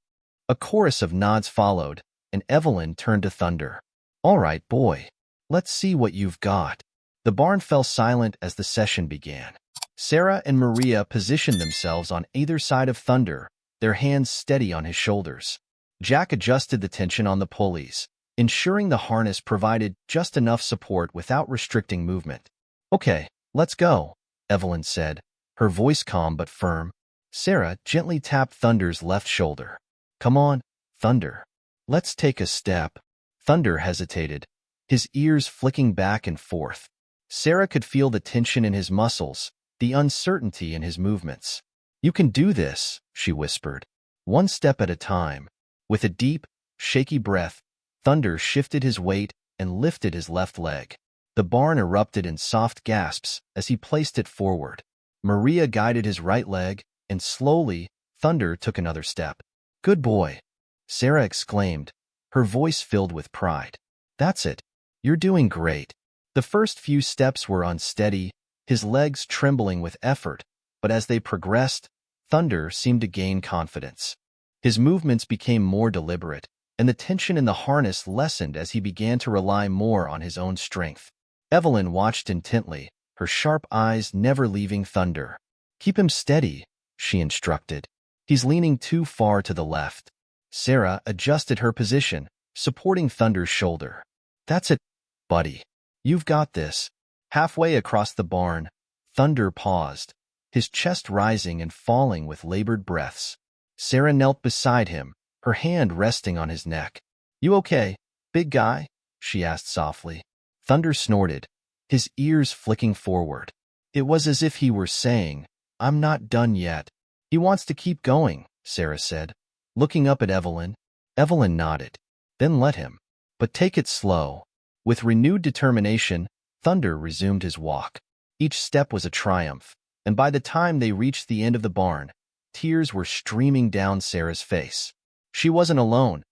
A chorus of nods followed, and Evelyn turned to Thunder. "All right, boy. Let's see what you've got." The barn fell silent as the session began. Sarah and Maria positioned themselves on either side of Thunder, their hands steady on his shoulders. Jack adjusted the tension on the pulleys, ensuring the harness provided just enough support without restricting movement. "Okay, let's go," Evelyn said, her voice calm but firm. Sarah gently tapped Thunder's left shoulder. "Come on, Thunder. Let's take a step." Thunder hesitated, his ears flicking back and forth. Sarah could feel the tension in his muscles, the uncertainty in his movements. "You can do this," she whispered. "One step at a time." With a deep, shaky breath, Thunder shifted his weight and lifted his left leg. The barn erupted in soft gasps as he placed it forward. Maria guided his right leg, and slowly, Thunder took another step. "Good boy," Sarah exclaimed, her voice filled with pride. "That's it. You're doing great." The first few steps were unsteady, his legs trembling with effort, but as they progressed, Thunder seemed to gain confidence. His movements became more deliberate, and the tension in the harness lessened as he began to rely more on his own strength. Evelyn watched intently, her sharp eyes never leaving Thunder. "Keep him steady," she instructed. "He's leaning too far to the left." Sarah adjusted her position, supporting Thunder's shoulder. "That's it, buddy. You've got this." Halfway across the barn, Thunder paused, his chest rising and falling with labored breaths. Sarah knelt beside him, her hand resting on his neck. "You okay, big guy?" she asked softly. Thunder snorted, his ears flicking forward. It was as if he were saying, "I'm not done yet." "He wants to keep going," Sarah said, looking up at Evelyn. Evelyn nodded. "Then let him. But take it slow." With renewed determination, Thunder resumed his walk. Each step was a triumph, and by the time they reached the end of the barn, tears were streaming down Sarah's face. She wasn't alone.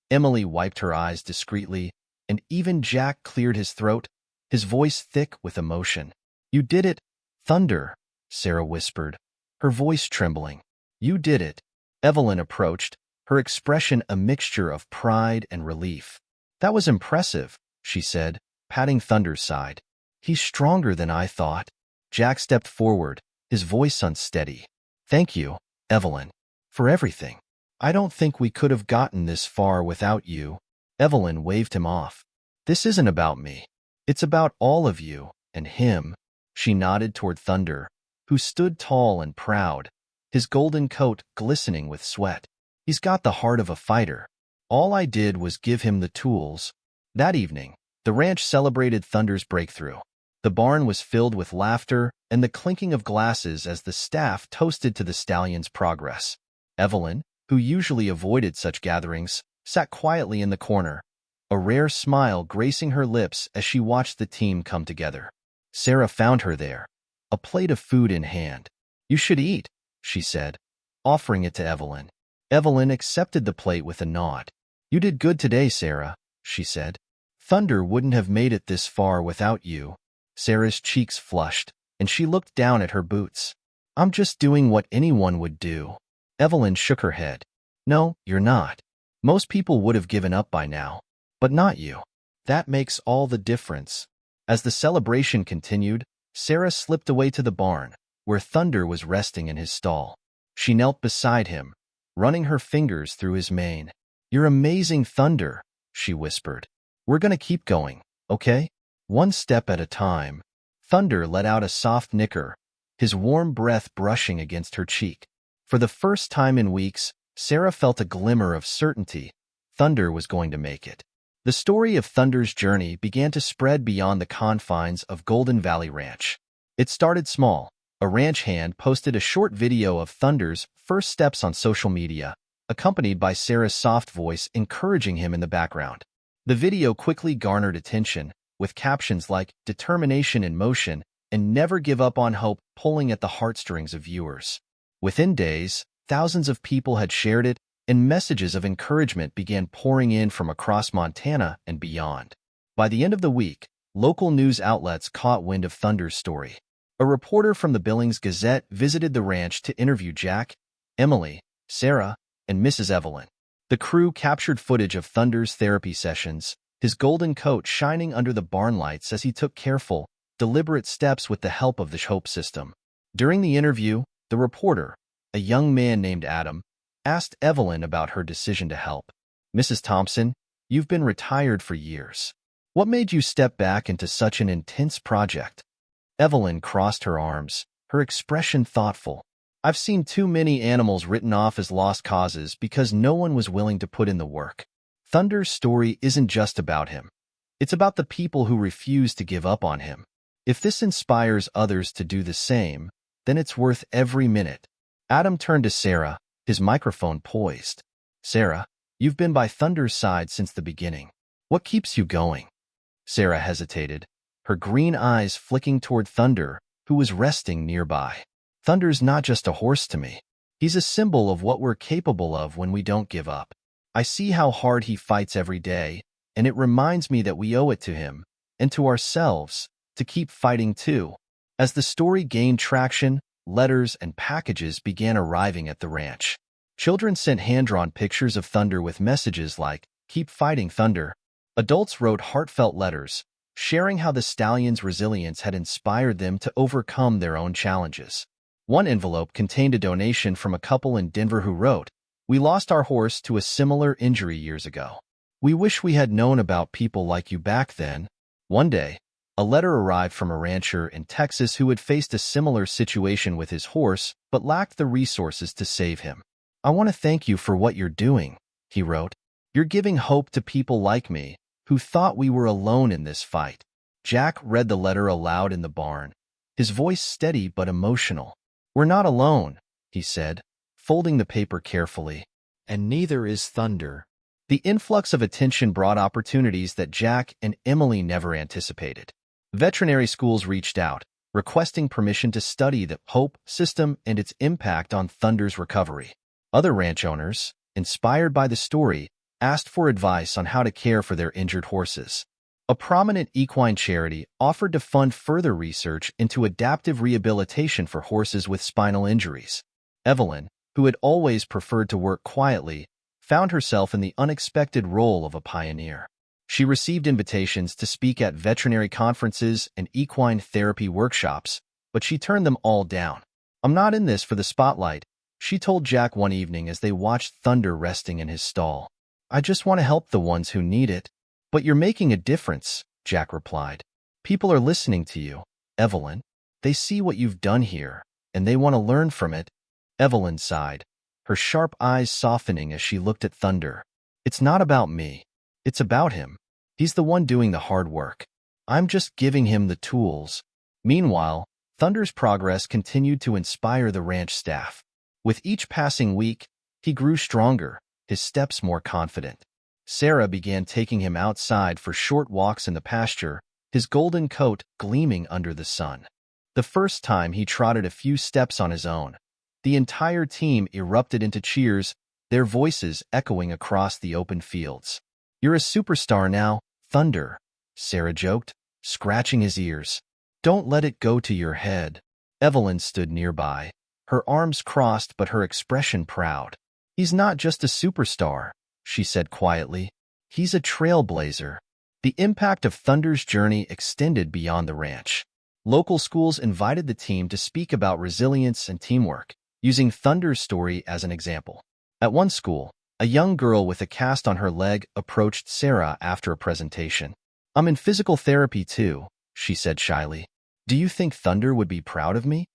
Emily wiped her eyes discreetly, and even Jack cleared his throat, his voice thick with emotion. "You did it, Thunder," Sarah whispered, her voice trembling. "You did it." Evelyn approached, her expression a mixture of pride and relief. "That was impressive," she said, patting Thunder's side. "He's stronger than I thought." Jack stepped forward, his voice unsteady. "Thank you, Evelyn, for everything. I don't think we could have gotten this far without you." Evelyn waved him off. "This isn't about me. It's about all of you and him." She nodded toward Thunder, who stood tall and proud, his golden coat glistening with sweat. "He's got the heart of a fighter. All I did was give him the tools." That evening, the ranch celebrated Thunder's breakthrough. The barn was filled with laughter and the clinking of glasses as the staff toasted to the stallion's progress. Evelyn, who usually avoided such gatherings, sat quietly in the corner, a rare smile gracing her lips as she watched the team come together. Sarah found her there, a plate of food in hand. "You should eat," she said, offering it to Evelyn. Evelyn accepted the plate with a nod. "You did good today, Sarah," she said. "Thunder wouldn't have made it this far without you." Sarah's cheeks flushed, and she looked down at her boots. "I'm just doing what anyone would do." Evelyn shook her head. "No, you're not. Most people would have given up by now, but not you. That makes all the difference." As the celebration continued, Sarah slipped away to the barn, where Thunder was resting in his stall. She knelt beside him, running her fingers through his mane. "You're amazing, Thunder," she whispered. "We're gonna keep going, okay? One step at a time." Thunder let out a soft nicker, his warm breath brushing against her cheek. For the first time in weeks, Sarah felt a glimmer of certainty. Thunder was going to make it. The story of Thunder's journey began to spread beyond the confines of Golden Valley Ranch. It started small. A ranch hand posted a short video of Thunder's first steps on social media, accompanied by Sarah's soft voice encouraging him in the background. The video quickly garnered attention, with captions like "Determination in Motion" and "Never Give Up on Hope" pulling at the heartstrings of viewers. Within days, thousands of people had shared it, and messages of encouragement began pouring in from across Montana and beyond. By the end of the week, local news outlets caught wind of Thunder's story. A reporter from the Billings Gazette visited the ranch to interview Jack, Emily, Sarah, and Mrs. Evelyn. The crew captured footage of Thunder's therapy sessions, his golden coat shining under the barn lights as he took careful, deliberate steps with the help of the Hope system. During the interview, the reporter, a young man named Adam, asked Evelyn about her decision to help. "Mrs. Thompson, you've been retired for years. What made you step back into such an intense project?" Evelyn crossed her arms, her expression thoughtful. "I've seen too many animals written off as lost causes because no one was willing to put in the work. Thunder's story isn't just about him. It's about the people who refuse to give up on him. If this inspires others to do the same, then it's worth every minute." Adam turned to Sarah, his microphone poised. "Sarah, you've been by Thunder's side since the beginning. What keeps you going?" Sarah hesitated, her green eyes flicking toward Thunder, who was resting nearby. "Thunder's not just a horse to me. He's a symbol of what we're capable of when we don't give up. I see how hard he fights every day, and it reminds me that we owe it to him, and to ourselves, to keep fighting too." As the story gained traction, letters and packages began arriving at the ranch. Children sent hand-drawn pictures of Thunder with messages like, "Keep fighting, Thunder." Adults wrote heartfelt letters, sharing how the stallion's resilience had inspired them to overcome their own challenges. One envelope contained a donation from a couple in Denver who wrote, "We lost our horse to a similar injury years ago. We wish we had known about people like you back then." One day, a letter arrived from a rancher in Texas who had faced a similar situation with his horse but lacked the resources to save him. "I want to thank you for what you're doing," he wrote. "You're giving hope to people like me who thought we were alone in this fight." Jack read the letter aloud in the barn, his voice steady but emotional. "We're not alone," he said, folding the paper carefully. "And neither is Thunder." The influx of attention brought opportunities that Jack and Emily never anticipated. Veterinary schools reached out, requesting permission to study the Hope system and its impact on Thunder's recovery. Other ranch owners, inspired by the story, asked for advice on how to care for their injured horses. A prominent equine charity offered to fund further research into adaptive rehabilitation for horses with spinal injuries. Evelyn, who had always preferred to work quietly, found herself in the unexpected role of a pioneer. She received invitations to speak at veterinary conferences and equine therapy workshops, but she turned them all down. "I'm not in this for the spotlight," she told Jack one evening as they watched Thunder resting in his stall. "I just want to help the ones who need it." "But you're making a difference," Jack replied. "People are listening to you, Evelyn. They see what you've done here, and they want to learn from it." Evelyn sighed, her sharp eyes softening as she looked at Thunder. "It's not about me. It's about him. He's the one doing the hard work. I'm just giving him the tools." Meanwhile, Thunder's progress continued to inspire the ranch staff. With each passing week, he grew stronger, his steps more confident. Sarah began taking him outside for short walks in the pasture, his golden coat gleaming under the sun. The first time he trotted a few steps on his own, the entire team erupted into cheers, their voices echoing across the open fields. "You're a superstar now, Thunder," Sarah joked, scratching his ears. "Don't let it go to your head." Evelyn stood nearby, her arms crossed but her expression proud. "He's not just a superstar," she said quietly. "He's a trailblazer." The impact of Thunder's journey extended beyond the ranch. Local schools invited the team to speak about resilience and teamwork, using Thunder's story as an example. At one school, a young girl with a cast on her leg approached Sarah after a presentation. "I'm in physical therapy too," she said shyly. "Do you think Thunder would be proud of me?"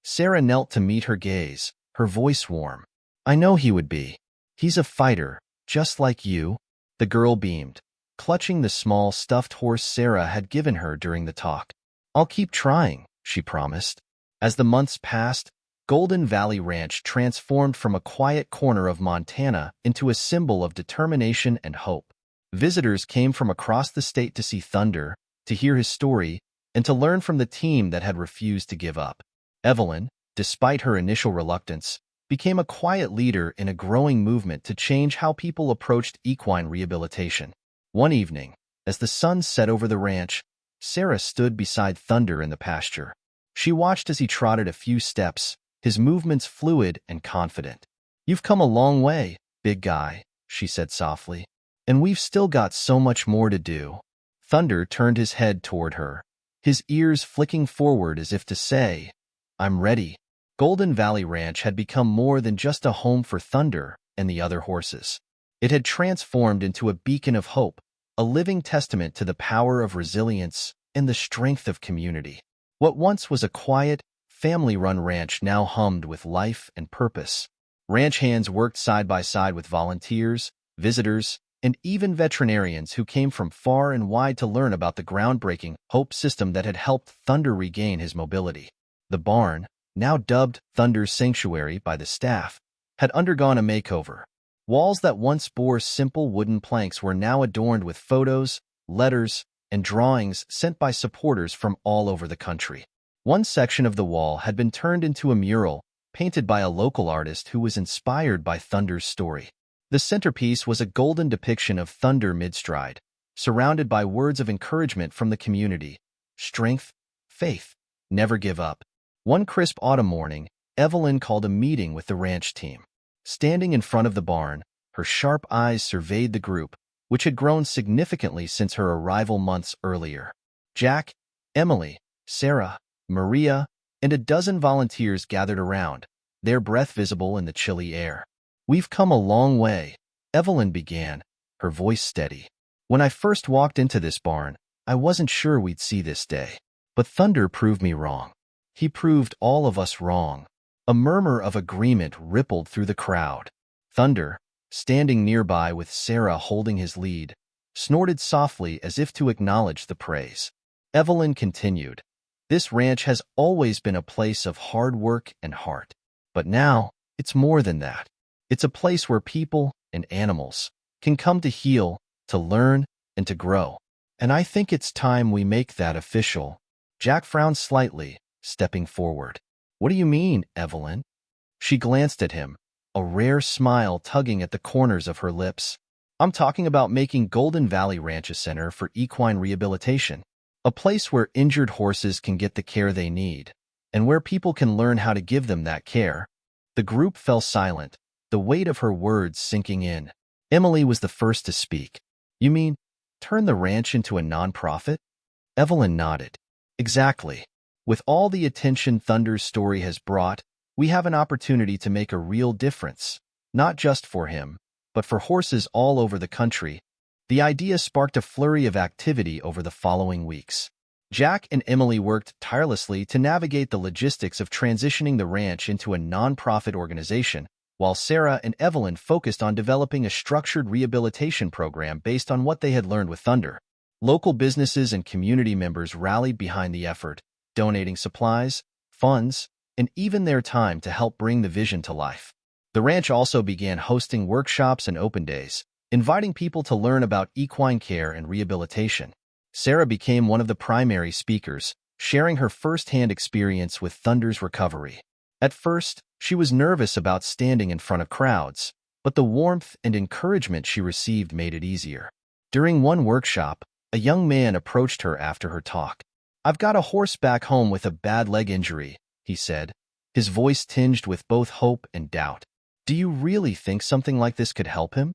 Sarah knelt to meet her gaze, her voice warm. "I know he would be." He's a fighter, just like you. The girl beamed, clutching the small stuffed horse Sarah had given her during the talk. I'll keep trying, she promised. As the months passed, Golden Valley Ranch transformed from a quiet corner of Montana into a symbol of determination and hope. Visitors came from across the state to see Thunder, to hear his story, and to learn from the team that had refused to give up. Evelyn, despite her initial reluctance, became a quiet leader in a growing movement to change how people approached equine rehabilitation. One evening, as the sun set over the ranch, Sarah stood beside Thunder in the pasture. She watched as he trotted a few steps, his movements fluid and confident. "You've come a long way, big guy," she said softly. "And we've still got so much more to do." Thunder turned his head toward her, his ears flicking forward as if to say, "I'm ready." Golden Valley Ranch had become more than just a home for Thunder and the other horses. It had transformed into a beacon of hope, a living testament to the power of resilience and the strength of community. What once was a quiet, family-run ranch now hummed with life and purpose. Ranch hands worked side by side with volunteers, visitors, and even veterinarians who came from far and wide to learn about the groundbreaking Hope system that had helped Thunder regain his mobility. The barn, now dubbed Thunder's Sanctuary by the staff, had undergone a makeover. Walls that once bore simple wooden planks were now adorned with photos, letters, and drawings sent by supporters from all over the country. One section of the wall had been turned into a mural, painted by a local artist who was inspired by Thunder's story. The centerpiece was a golden depiction of Thunder mid-stride, surrounded by words of encouragement from the community. Strength, faith, never give up. One crisp autumn morning, Evelyn called a meeting with the ranch team. Standing in front of the barn, her sharp eyes surveyed the group, which had grown significantly since her arrival months earlier. Jack, Emily, Sarah, Maria, and a dozen volunteers gathered around, their breath visible in the chilly air. "We've come a long way," Evelyn began, her voice steady. "When I first walked into this barn, I wasn't sure we'd see this day. But Thunder proved me wrong. He proved all of us wrong." A murmur of agreement rippled through the crowd. Thunder, standing nearby with Sarah holding his lead, snorted softly as if to acknowledge the praise. Evelyn continued, "This ranch has always been a place of hard work and heart. But now, it's more than that. It's a place where people and animals can come to heal, to learn, and to grow. And I think it's time we make that official." Jack frowned slightly, stepping forward. "What do you mean, Evelyn?" She glanced at him, a rare smile tugging at the corners of her lips. "I'm talking about making Golden Valley Ranch a center for equine rehabilitation, a place where injured horses can get the care they need, and where people can learn how to give them that care." The group fell silent, the weight of her words sinking in. Emily was the first to speak. "You mean, turn the ranch into a nonprofit?" Evelyn nodded. "Exactly. With all the attention Thunder's story has brought, we have an opportunity to make a real difference, not just for him, but for horses all over the country." The idea sparked a flurry of activity over the following weeks. Jack and Emily worked tirelessly to navigate the logistics of transitioning the ranch into a nonprofit organization, while Sarah and Evelyn focused on developing a structured rehabilitation program based on what they had learned with Thunder. Local businesses and community members rallied behind the effort, donating supplies, funds, and even their time to help bring the vision to life. The ranch also began hosting workshops and open days, inviting people to learn about equine care and rehabilitation. Sarah became one of the primary speakers, sharing her first-hand experience with Thunder's recovery. At first, she was nervous about standing in front of crowds, but the warmth and encouragement she received made it easier. During one workshop, a young man approached her after her talk. "I've got a horse back home with a bad leg injury," he said, his voice tinged with both hope and doubt. "Do you really think something like this could help him?"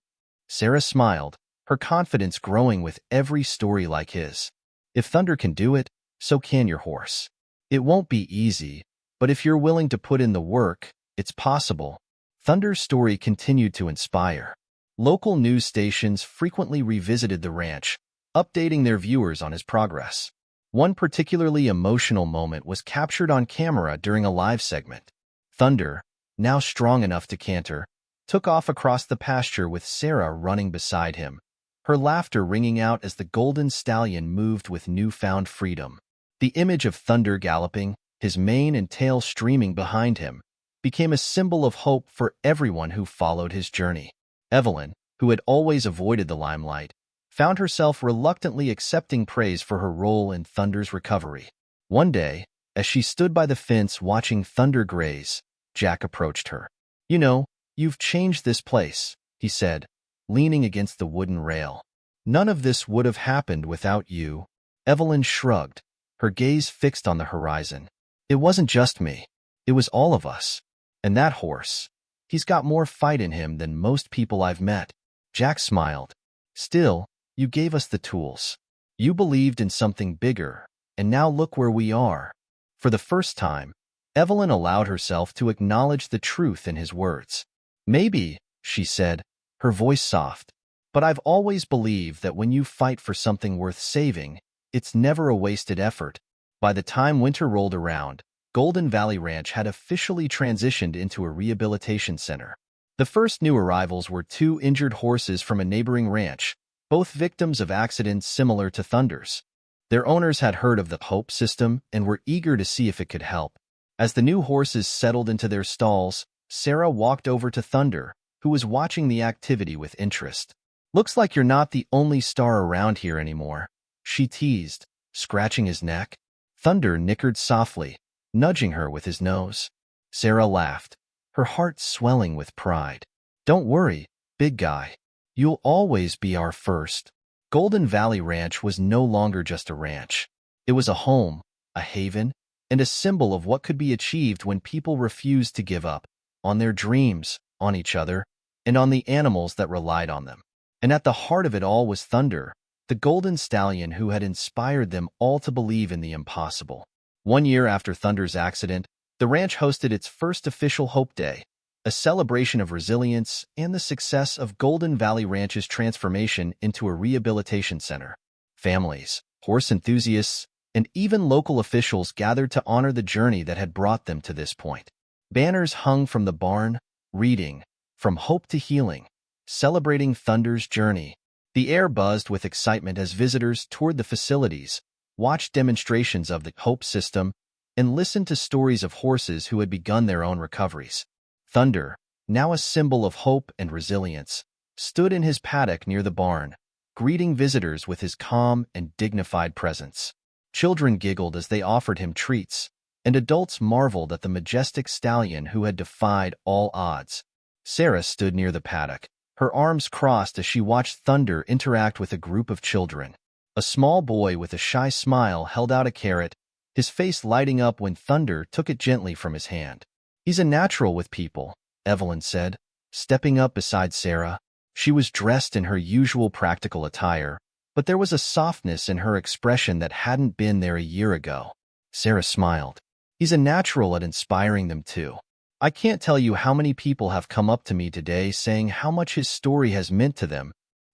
Sarah smiled, her confidence growing with every story like his. "If Thunder can do it, so can your horse. It won't be easy, but if you're willing to put in the work, it's possible." Thunder's story continued to inspire. Local news stations frequently revisited the ranch, updating their viewers on his progress. One particularly emotional moment was captured on camera during a live segment. Thunder, now strong enough to canter, took off across the pasture with Sarah running beside him, her laughter ringing out as the golden stallion moved with newfound freedom. The image of Thunder galloping, his mane and tail streaming behind him, became a symbol of hope for everyone who followed his journey. Evelyn, who had always avoided the limelight, found herself reluctantly accepting praise for her role in Thunder's recovery. One day, as she stood by the fence watching Thunder graze, Jack approached her. "You know, you've changed this place," he said, leaning against the wooden rail. "None of this would have happened without you." Evelyn shrugged, her gaze fixed on the horizon. "It wasn't just me. It was all of us. And that horse, he's got more fight in him than most people I've met." Jack smiled. "Still, you gave us the tools. You believed in something bigger, and now look where we are." For the first time, Evelyn allowed herself to acknowledge the truth in his words. "Maybe," she said, her voice soft, "but I've always believed that when you fight for something worth saving, it's never a wasted effort." By the time winter rolled around, Golden Valley Ranch had officially transitioned into a rehabilitation center. The first new arrivals were 2 injured horses from a neighboring ranch, both victims of accidents similar to Thunder's. Their owners had heard of the Hope system and were eager to see if it could help. As the new horses settled into their stalls, Sarah walked over to Thunder, who was watching the activity with interest. "Looks like you're not the only star around here anymore," she teased, scratching his neck. Thunder nickered softly, nudging her with his nose. Sarah laughed, her heart swelling with pride. "Don't worry, big guy. You'll always be our first." Golden Valley Ranch was no longer just a ranch. It was a home, a haven, and a symbol of what could be achieved when people refused to give up on their dreams, on each other, and on the animals that relied on them. And at the heart of it all was Thunder, the golden stallion who had inspired them all to believe in the impossible. 1 year after Thunder's accident, the ranch hosted its first official Hope Day, a celebration of resilience and the success of Golden Valley Ranch's transformation into a rehabilitation center. Families, horse enthusiasts, and even local officials gathered to honor the journey that had brought them to this point. Banners hung from the barn, reading, "From Hope to Healing," celebrating Thunder's journey. The air buzzed with excitement as visitors toured the facilities, watched demonstrations of the Hope system, and listened to stories of horses who had begun their own recoveries. Thunder, now a symbol of hope and resilience, stood in his paddock near the barn, greeting visitors with his calm and dignified presence. Children giggled as they offered him treats, and adults marveled at the majestic stallion who had defied all odds. Sarah stood near the paddock, her arms crossed as she watched Thunder interact with a group of children. A small boy with a shy smile held out a carrot, his face lighting up when Thunder took it gently from his hand. "He's a natural with people," Evelyn said, stepping up beside Sarah. She was dressed in her usual practical attire, but there was a softness in her expression that hadn't been there a year ago. Sarah smiled. "He's a natural at inspiring them too. I can't tell you how many people have come up to me today saying how much his story has meant to them."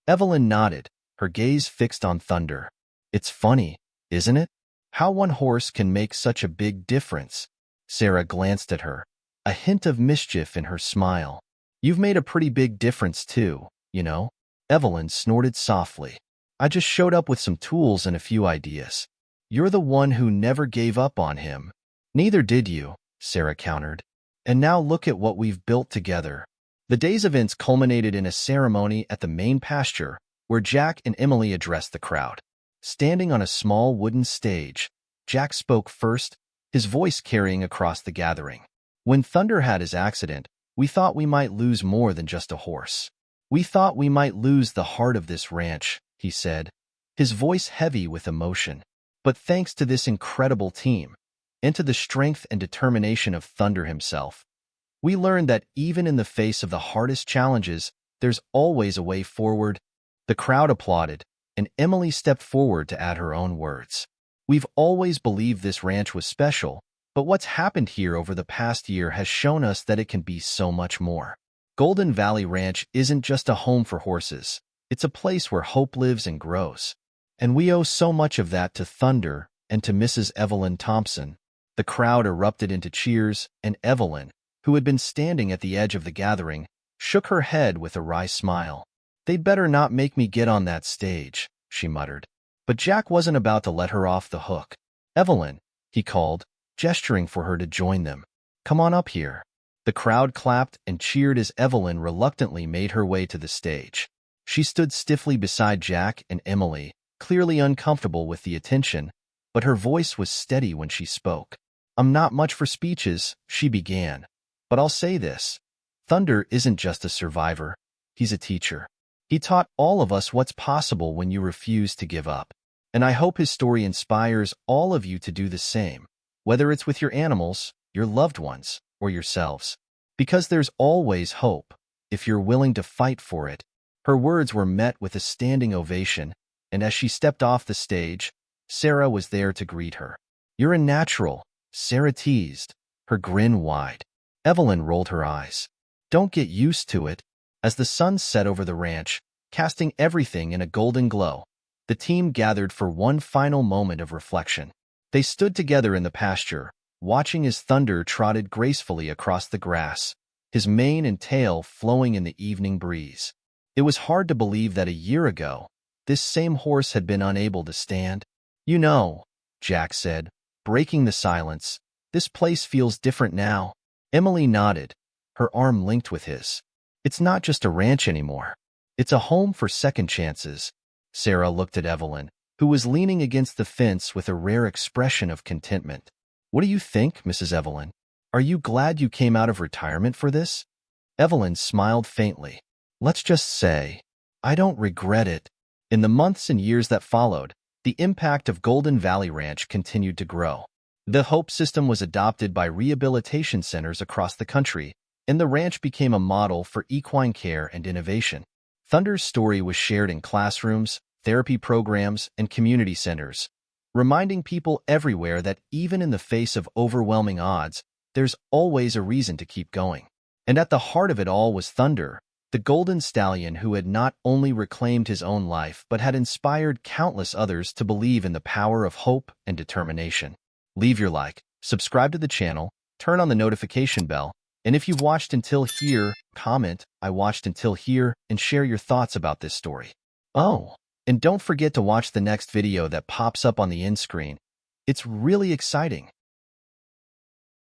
Evelyn nodded, her gaze fixed on Thunder. "It's funny, isn't it? How one horse can make such a big difference." Sarah glanced at her, a hint of mischief in her smile. "You've made a pretty big difference too, you know." Evelyn snorted softly. "I just showed up with some tools and a few ideas. You're the one who never gave up on him." "Neither did you," Sarah countered. "And now look at what we've built together." The day's events culminated in a ceremony at the main pasture, where Jack and Emily addressed the crowd. Standing on a small wooden stage, Jack spoke first, his voice carrying across the gathering. "When Thunder had his accident, we thought we might lose more than just a horse. We thought we might lose the heart of this ranch," he said, his voice heavy with emotion. "But thanks to this incredible team, and to the strength and determination of Thunder himself, we learned that even in the face of the hardest challenges, there's always a way forward." The crowd applauded, and Emily stepped forward to add her own words. "We've always believed this ranch was special, but what's happened here over the past year has shown us that it can be so much more. Golden Valley Ranch isn't just a home for horses. It's a place where hope lives and grows. And we owe so much of that to Thunder and to Mrs. Evelyn Thompson." The crowd erupted into cheers, and Evelyn, who had been standing at the edge of the gathering, shook her head with a wry smile. "They'd better not make me get on that stage," she muttered. But Jack wasn't about to let her off the hook. "Evelyn," he called, gesturing for her to join them. "Come on up here." The crowd clapped and cheered as Evelyn reluctantly made her way to the stage. She stood stiffly beside Jack and Emily, clearly uncomfortable with the attention, but her voice was steady when she spoke. "I'm not much for speeches," she began, "but I'll say this. Thunder isn't just a survivor. He's a teacher. He taught all of us what's possible when you refuse to give up. And I hope his story inspires all of you to do the same, whether it's with your animals, your loved ones, or yourselves. Because there's always hope, if you're willing to fight for it." Her words were met with a standing ovation, and as she stepped off the stage, Sarah was there to greet her. "You're a natural," Sarah teased, her grin wide. Evelyn rolled her eyes. "Don't get used to it." As the sun set over the ranch, casting everything in a golden glow, the team gathered for one final moment of reflection. They stood together in the pasture, watching as Thunder trotted gracefully across the grass, his mane and tail flowing in the evening breeze. It was hard to believe that a year ago, this same horse had been unable to stand. "You know," Jack said, breaking the silence, "this place feels different now." Emily nodded, her arm linked with his. "It's not just a ranch anymore. It's a home for second chances." Sarah looked at Evelyn, who was leaning against the fence with a rare expression of contentment. "What do you think, Mrs. Evelyn? Are you glad you came out of retirement for this?" Evelyn smiled faintly. "Let's just say, I don't regret it." In the months and years that followed, the impact of Golden Valley Ranch continued to grow. The Hope system was adopted by rehabilitation centers across the country, and the ranch became a model for equine care and innovation. Thunder's story was shared in classrooms, therapy programs, and community centers, reminding people everywhere that even in the face of overwhelming odds, there's always a reason to keep going. And at the heart of it all was Thunder, the golden stallion who had not only reclaimed his own life but had inspired countless others to believe in the power of hope and determination. Leave your like, subscribe to the channel, turn on the notification bell, and if you've watched until here, comment, "I watched until here," and share your thoughts about this story. Oh, and don't forget to watch the next video that pops up on the end screen. It's really exciting.